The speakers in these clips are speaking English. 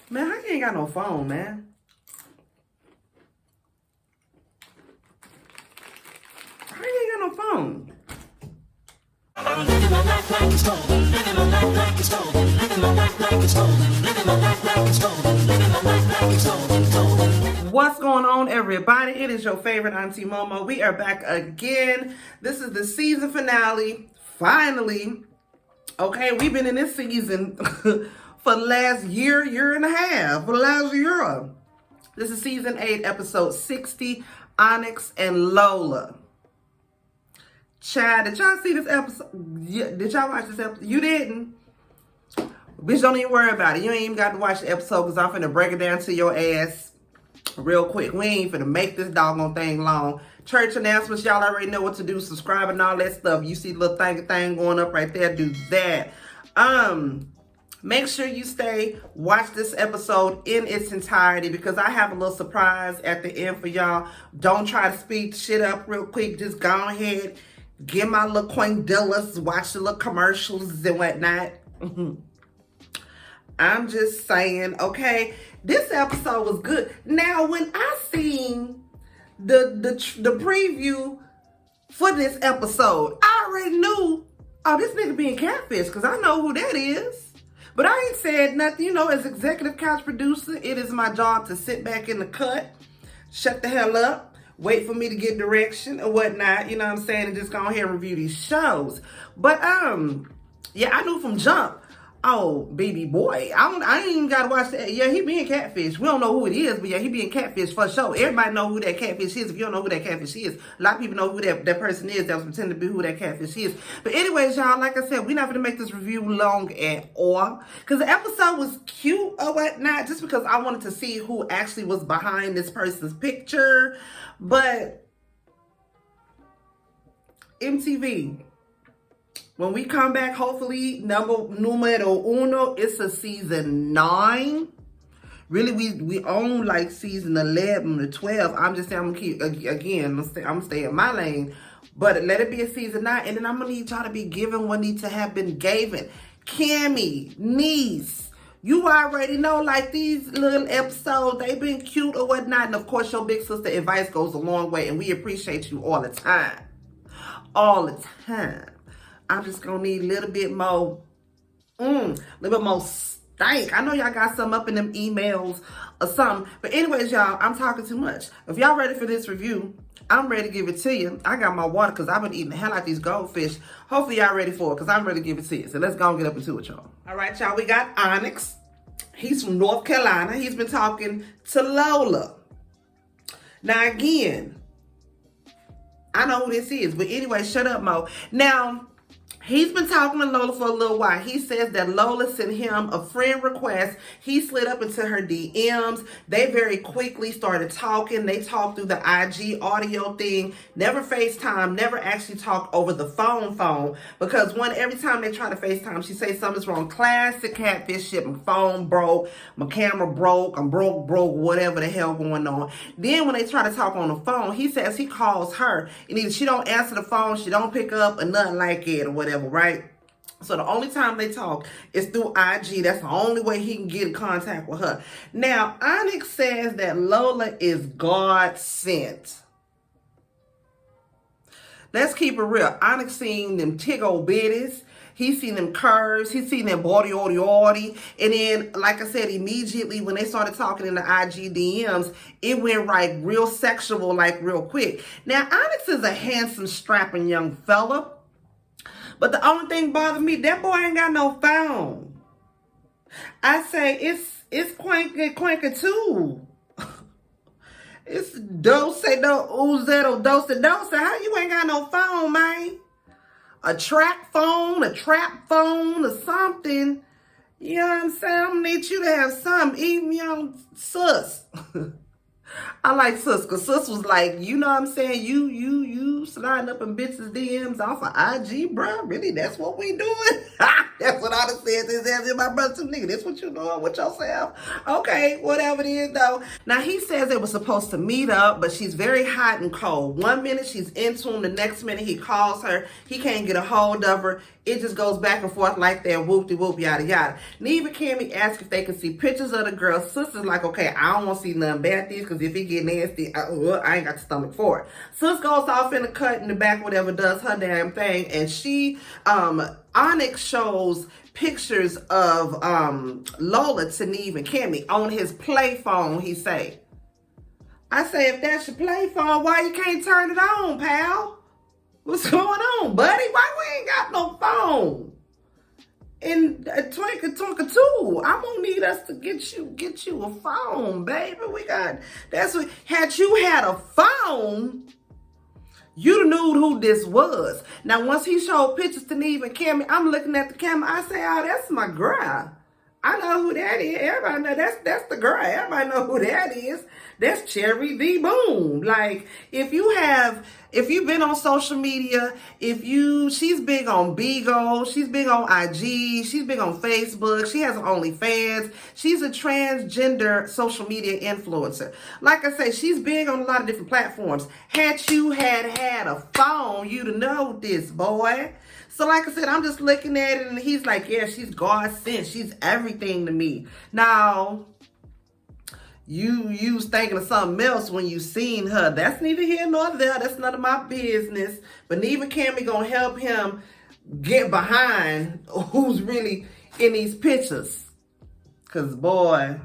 Man, how you ain't got no phone, man? How you ain't got no phone? What's going on, everybody? It is your favorite Auntie Momo. We are back again. This is the season finale. Finally. Okay, we've been in this season for the last year and a half. For the last year. This is season 8, episode 60, Onyx and Lola. Chad, did y'all see this episode? Yeah, did y'all watch this episode? You didn't? Bitch, don't even worry about it. You ain't even got to watch the episode because I'm finna break it down to your ass real quick. We ain't finna make this doggone thing long. Church announcements, y'all already know what to do. Subscribe and all that stuff. You see the little thing going up right there. Do that. Make sure you watch this episode in its entirety because I have a little surprise at the end for y'all. Don't try to speed shit up real quick. Just go ahead, get my little quindillas, watch the little commercials and whatnot. I'm just saying, okay, this episode was good. Now, when I seen the preview for this episode, I already knew, oh, this nigga being catfish because I know who that is. But I ain't said nothing. You know, as executive couch producer, it is my job to sit back in the cut, shut the hell up, wait for me to get direction or whatnot, you know what I'm saying, and just go ahead and review these shows. But, yeah, I knew from jump, oh, baby boy, I ain't even got to watch that. Yeah, he being catfish. We don't know who it is, but yeah, he being catfish for sure. Everybody know who that catfish is. If you don't know who that catfish is, a lot of people know who that person is that was pretending to be who that catfish is. But anyways, y'all, like I said, we're not going to make this review long at all because the episode was cute or whatnot, just because I wanted to see who actually was behind this person's picture. But MTV, when we come back, hopefully, numero uno, it's a season 9. Really, we own like season 11 or 12. I'm just saying, I'm gonna keep, again, I'm gonna stay in my lane. But let it be a season 9. And then I'm gonna need y'all to be given what needs to have been given. Cammy, niece, you already know, like these little episodes, they've been cute or whatnot. And of course, your big sister advice goes a long way. And we appreciate you all the time. All the time. I'm just gonna need a little bit more, stank. I know y'all got some up in them emails or something. But anyways, y'all, I'm talking too much. If y'all ready for this review, I'm ready to give it to you. I got my water because I've been eating the hell out of these goldfish. Hopefully y'all ready for it because I'm ready to give it to you. So let's go and get up into it, y'all. All right, y'all, we got Onyx. He's from North Carolina. He's been talking to Lola. Now, again, I know who this is. But anyway, shut up, Mo. Now, he's been talking to Lola for a little while. He says that Lola sent him a friend request. He slid up into her DMs. They very quickly started talking. They talked through the IG audio thing. Never FaceTime. Never actually talked over the phone. Because every time they try to FaceTime, she says something's wrong. Classic catfish shit. My phone broke. My camera broke. I'm broke, whatever the hell going on. Then when they try to talk on the phone, he says he calls her. And either she don't answer the phone, she don't pick up, or nothing like it, or whatever. Right? So the only time they talk is through IG. That's the only way he can get in contact with her. Now, Onyx says that Lola is God sent. Let's keep it real. Onyx seen them tiggle bitties. He's seen them curves. He's seen them body. And then, like I said, immediately when they started talking in the IG DMs, it went right real sexual, like real quick. Now, Onyx is a handsome, strapping young fella. But the only thing bothering me, that boy ain't got no phone. I say it's quanker too. It's dose dose. How you ain't got no phone, man? A trap phone or something. You know what I'm saying? I'm gonna need you to have something, even sus. I like sis, because sis was like, you know what I'm saying? You sliding up in bitches' DMs off of IG, bro. Really? That's what we doing? That's what I done said this as in my brother to nigga. That's what you doing with yourself? Okay, whatever it is though. Now he says they were supposed to meet up, but she's very hot and cold. One minute she's into him, the next minute he calls her. He can't get a hold of her. It just goes back and forth like that, whoop-de-whoop, yada, yada. Neva Cammy asked if they could see pictures of the girl. Sister's like, okay, I don't want to see nothing bad things, because if it get nasty, I ain't got the stomach for it. Sis goes off in the cut in the back, whatever, does her damn thing, and she, Onyx shows pictures of Lola to Neva Cammy on his play phone, he say. I say, if that's your play phone, why you can't turn it on, pal? What's going on, buddy? Why we ain't got no phone? And Twinkle too. I'm gonna need us to get you a phone, baby. That's what. Had you had a phone, you'd knew who this was. Now, once he showed pictures to Neva and Cammy, I'm looking at the camera. I say, oh, that's my girl. I know who that is. Everybody know that's the girl. Everybody know who that is. That's Cherry the Boom. Like, if you've been on social media, she's big on Bigo, she's big on IG, she's big on Facebook, she has OnlyFans, she's a transgender social media influencer. Like I say, she's big on a lot of different platforms. Had you had a phone, you'd know this, boy. So like I said, I'm just looking at it and he's like, yeah, she's God sent. She's everything to me. Now, you was thinking of something else when you seen her. That's neither here nor there. That's none of my business. But Neva Cammy gonna help him get behind who's really in these pictures. Cause boy.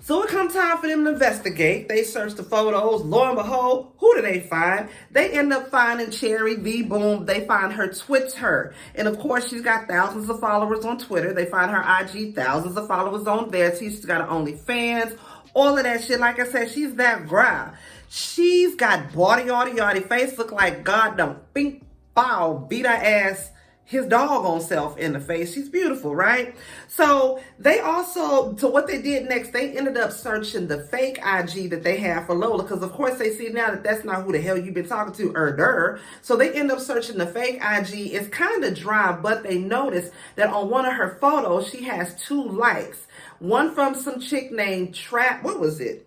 So it come time for them to investigate. They search the photos. Lo and behold, who do they find? They end up finding Cherry the Boom. They find her Twitter. And of course, she's got thousands of followers on Twitter. They find her IG, thousands of followers on there. She's got her OnlyFans, all of that shit. Like I said, she's that girl. She's got body, yardie, face look like God done bing, bow, beat her ass, his doggone self in the face. She's beautiful, right? So what they did next, they ended up searching the fake IG that they have for Lola, because of course they see now that that's not who the hell you've been talking to, So they end up searching the fake IG. It's kind of dry, but they noticed that on one of her photos, she has 2 likes. One from some chick named Trap, what was it?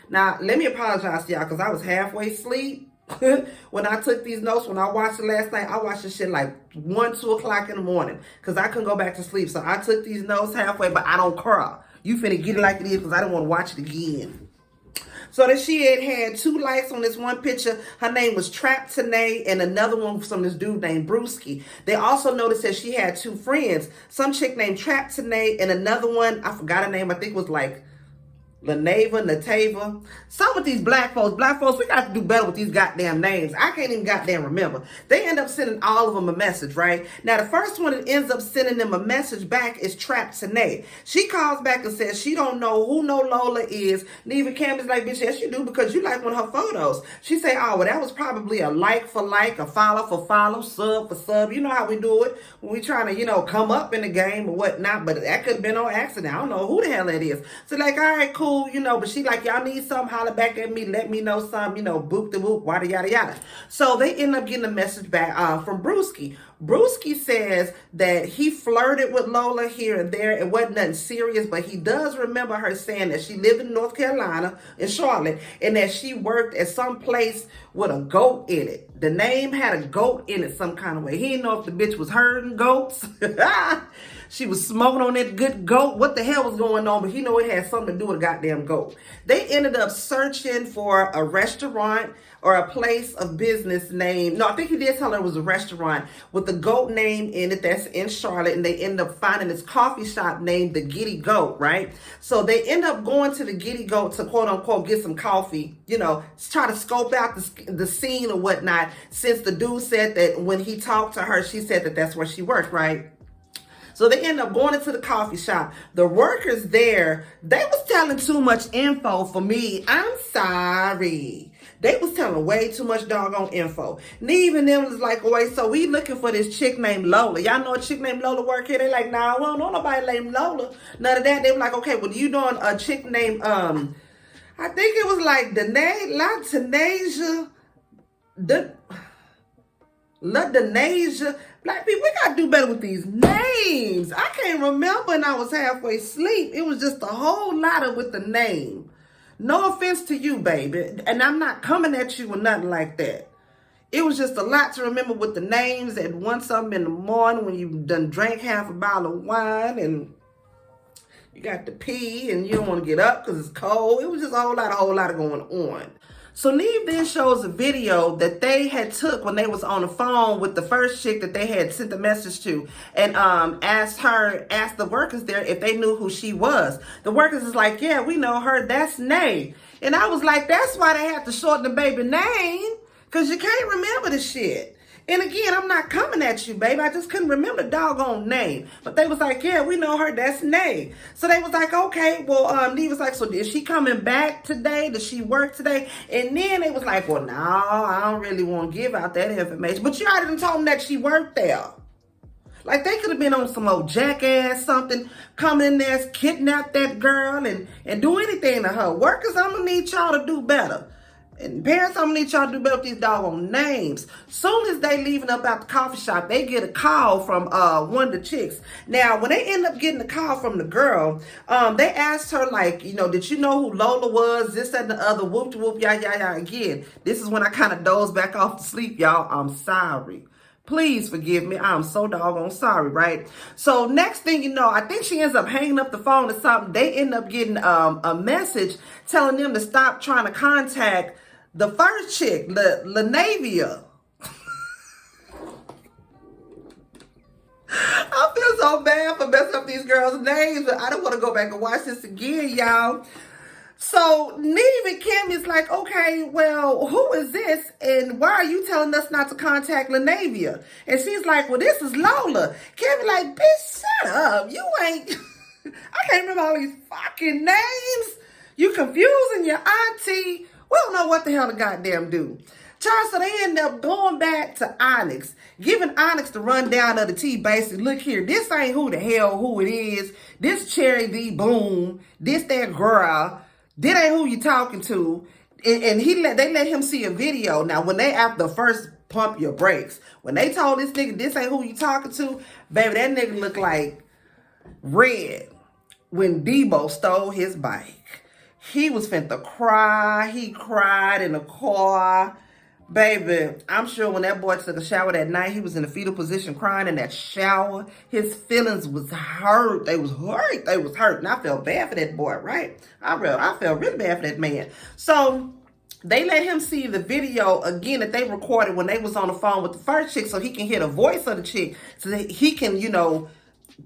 Now, let me apologize to y'all, because I was halfway asleep. When I took these notes, when I watched it last night, I watched this shit like 1, 2 o'clock in the morning because I couldn't go back to sleep. So I took these notes halfway, but I don't cry. You finna get it like it is because I didn't want to watch it again. So that she had 2 likes on this one picture. Her name was Trap Today, and another one from this dude named Brewski. They also noticed that she had 2 friends. Some chick named Trap Today and another one, I forgot her name, I think it was like Natava. Some of these black folks, we got to do better with these goddamn names. I can't even goddamn remember. They end up sending all of them a message, right? Now, the first one that ends up sending them a message back is Trap Today. She calls back and says she don't know who no Lola is. Neva Cammy's like, bitch, yes you do, because you like one of her photos. She say, oh, well, that was probably a like for like, a follow for follow, sub for sub. You know how we do it when we trying to, come up in the game or whatnot, but that could have been on accident. I don't know who the hell that is. So like, all right, cool. But she like, y'all need something, holler back at me, let me know something, boop the whoop, yada, yada, yada. So they end up getting a message back from Brewski. Brewski says that he flirted with Lola here and there. It wasn't nothing serious, but he does remember her saying that she lived in North Carolina, in Charlotte, and that she worked at some place with a goat in it. The name had a goat in it some kind of way. He didn't know if the bitch was herding goats. She was smoking on that good goat. What the hell was going on? But he know it had something to do with a goddamn goat. They ended up searching for a restaurant or a place of business name. No, I think he did tell her it was a restaurant with the goat name in it that's in Charlotte. And they ended up finding this coffee shop named the Giddy Goat, right? So they end up going to the Giddy Goat to quote unquote get some coffee, try to scope out the scene or whatnot. Since the dude said that when he talked to her, she said that that's where she worked, right? So they end up going into the coffee shop. The workers there, they was telling too much info for me. I'm sorry. They was telling way too much doggone info. Neve and them was like, wait, so we looking for this chick named Lola. Y'all know a chick named Lola work here? They like, nah, we don't know nobody named Lola. None of that. They were like, okay, well, you know a chick named, I I think it was like Latanasia, Latanasia. Black people, we gotta do better with these names. I can't remember, and I was halfway asleep. It was just a whole lot of with the name. No offense to you, baby, and I'm not coming at you or nothing like that. It was just a lot to remember with the names at 1 something in the morning when you done drank half a bottle of wine and you got to pee and you don't want to get up because it's cold. It was just a whole lot of going on. So Neale then shows a video that they had took when they was on the phone with the first chick that they had sent the message to, and asked the workers there if they knew who she was. The workers is like, yeah, we know her. That's Nay. And I was like, that's why they have to shorten the baby name, because you can't remember the shit. And again, I'm not coming at you, baby. I just couldn't remember the doggone name. But they was like, yeah, we know her. That's Nay. So they was like, okay. Well, Neale was like, so is she coming back today? Does she work today? And then they was like, well, no, I don't really want to give out that information. But you already done told them that she worked there. Like, they could have been on some old jackass something, come in there, kidnap that girl and do anything to her. Workers, I'm going to need y'all to do better. And parents, I'm gonna need y'all to do better with these doggone names. Soon as they leaving up out the coffee shop, they get a call from one of the chicks. Now, when they end up getting a call from the girl, they asked her, like, you know, did you know who Lola was? This, that, and the other. Whoop, whoop, yah, yah, yah. Again, this is when I kind of dozed back off to sleep, y'all. I'm sorry. Please forgive me. I'm so doggone sorry, right? So next thing you know, I think she ends up hanging up the phone or something. They end up getting a message telling them to stop trying to contact the first chick, Lanavia. I feel so bad for messing up these girls' names, but I don't want to go back and watch this again, y'all. So Neale and Kim is like, okay, well, who is this? And why are you telling us not to contact Lanavia? And she's like, well, this is Lola. Kim is like, bitch, shut up. You ain't, I can't remember all these fucking names. You confusing your auntie. We don't know what the hell to goddamn do. Child, so they end up going back to Onyx, giving Onyx the rundown of the tea. Basically, look here, this ain't who the hell who it is. This Cherry V Boom, this that girl, this ain't who you talking to. And they let him see a video. Now, when they after first pump your brakes, when they told this nigga this ain't who you talking to, baby, that nigga looked like Red when Debo stole his bike. He was finna cry. He cried in the car. Baby, I'm sure when that boy took a shower that night, he was in a fetal position crying in that shower. His feelings was hurt. They was hurt. They was hurt. And I felt bad for that boy, right? I felt really bad for that man. So they let him see the video again that they recorded when they was on the phone with the first chick so he can hear the voice of the chick so that he can, you know,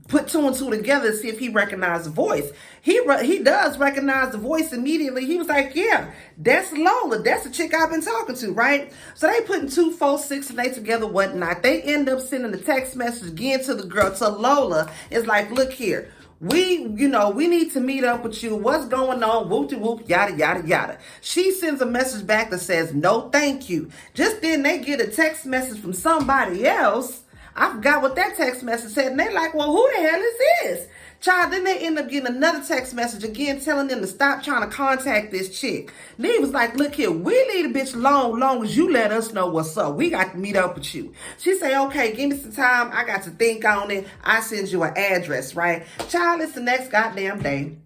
put two and two together to see if he recognized the voice. He does recognize the voice immediately. He was like, yeah, that's Lola. That's the chick I've been talking to, right? So they putting 2, 4, 6, and 8 together, whatnot. They end up sending a text message again to the girl, to Lola. It's like, look here. We need to meet up with you. What's going on? Whoop-de-whoop, yada, yada, yada. She sends a message back that says, no, thank you. Just then they get a text message from somebody else. I forgot what that text message said. And they like, well, who the hell is this? Child, then they end up getting another text message again telling them to stop trying to contact this chick. Neale was like, look here, we leave a bitch alone long as you let us know what's up. We got to meet up with you. She say, okay, give me some time. I got to think on it. I send you an address, right? Child, it's the next goddamn day.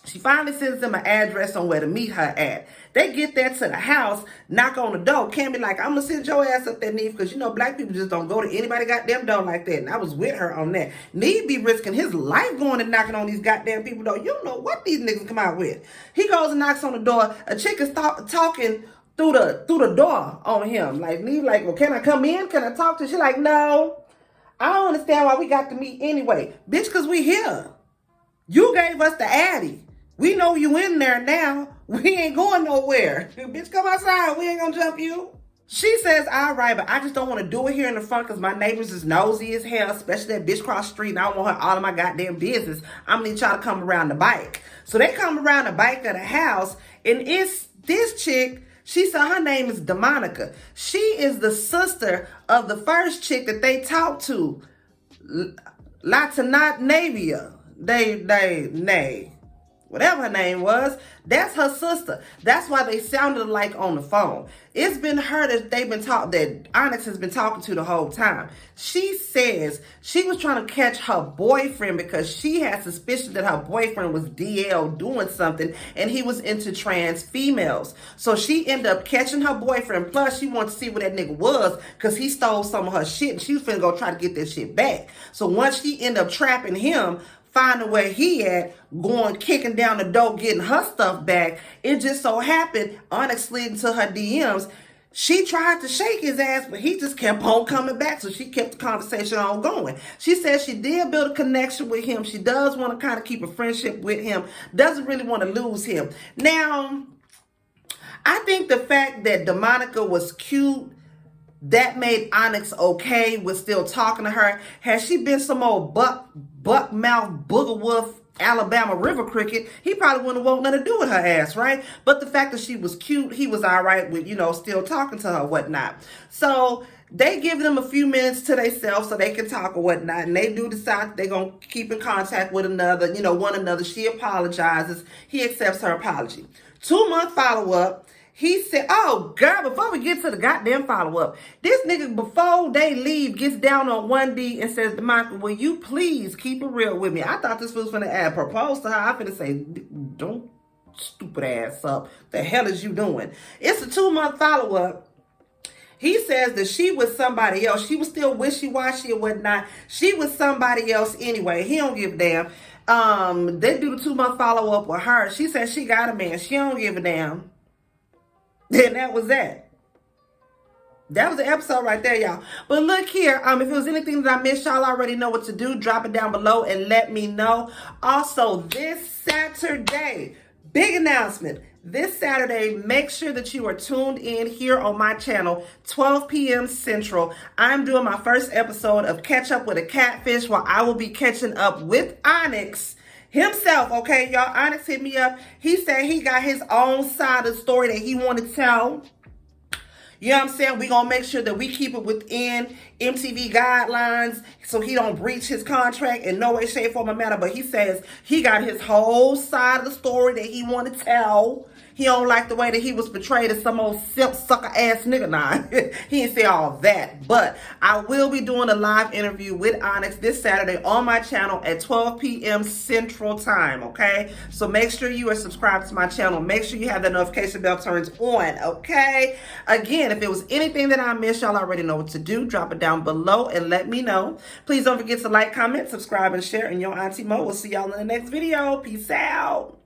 She finally sends them an address on where to meet her at. They get there to the house, knock on the door. Can't be like, I'm going to send your ass up there, Neale, because, you know, black people just don't go to anybody goddamn door like that. And I was with her on that. Neale be risking his life going and knocking on these goddamn people door. You don't know what these niggas come out with. He goes and knocks on the door. A chick is talking through the door on him. Like, Neale like, well, can I come in? Can I talk to you? She like, no. I don't understand why we got to meet anyway. Bitch, because we here. You gave us the addy. We know you in there now. We ain't going nowhere. Bitch, come outside. We ain't gonna jump you. She says, all right, but I just don't want to do it here in the front because my neighbors is nosy as hell, especially that bitch cross the street, and I don't want her all of my goddamn business. I'm gonna need y'all to come around the bike. So they come around the bike of the house, and it's this chick. She said her name is Demonica. She is the sister of the first chick that they talked to, Latinat Navia. Nay. whatever her name was, that's her sister. That's why they sounded alike on the phone. It's been her that that Onyx has been talking to the whole time. She says she was trying to catch her boyfriend because she had suspicion that her boyfriend was DL doing something and he was into trans females. So she ended up catching her boyfriend. Plus, she wanted to see what that nigga was because he stole some of her shit and she was finna go try to get that shit back. So once she ended up trapping him, finding where he at, going, kicking down the door, getting her stuff back. It just so happened, Onyx slid into her DMs. She tried to shake his ass, but he just kept on coming back. So she kept the conversation on going. She said she did build a connection with him. She does want to kind of keep a friendship with him. Doesn't really want to lose him. Now, I think the fact that DeMonica was cute, that made Onyx okay with still talking to her. Had she been some old buck mouth booger wolf Alabama river cricket, he probably wouldn't have wanted nothing to do with her ass, right? But the fact that she was cute, he was all right with, still talking to her, whatnot. So they give them a few minutes to themselves so they can talk or whatnot, and they do decide they're going to keep in contact with one another. She apologizes. He accepts her apology. 2-month follow-up. He said, oh, girl, before we get to the goddamn follow-up, this nigga, before they leave, gets down on one knee and says to Michael, will you please keep it real with me? I thought this was finna propose to her. I finna say, don't stupid ass up. The hell is you doing? It's a 2-month follow-up. He says that she was somebody else. She was still wishy-washy or whatnot. She was somebody else anyway. He don't give a damn. They do the 2-month follow-up with her. She said she got a man. She don't give a damn. Then that was that. That was the episode right there, y'all. But look here, if it was anything that I missed, y'all already know what to do. Drop it down below and let me know. Also, this Saturday, big announcement. This Saturday, make sure that you are tuned in here on my channel, 12 p.m. Central. I'm doing my first episode of Catch Up with a Catfish, where I will be catching up with Onyx himself, okay, y'all. Onyx hit me up. He said he got his own side of the story that he wanted to tell. You know what I'm saying? We're going to make sure that we keep it within MTV guidelines so he don't breach his contract in no way, shape, form, or matter. But he says he got his whole side of the story that he want to tell. He don't like the way that he was portrayed as some old simp sucker ass nigga. Nah, he didn't say all that. But I will be doing a live interview with Onyx this Saturday on my channel at 12 p.m. Central Time, okay? So make sure you are subscribed to my channel. Make sure you have that notification bell turned on, okay? Again, if it was anything that I missed, y'all already know what to do. Drop it down below and let me know. Please don't forget to like, comment, subscribe, and share. And your Auntie Mo will see y'all in the next video. Peace out.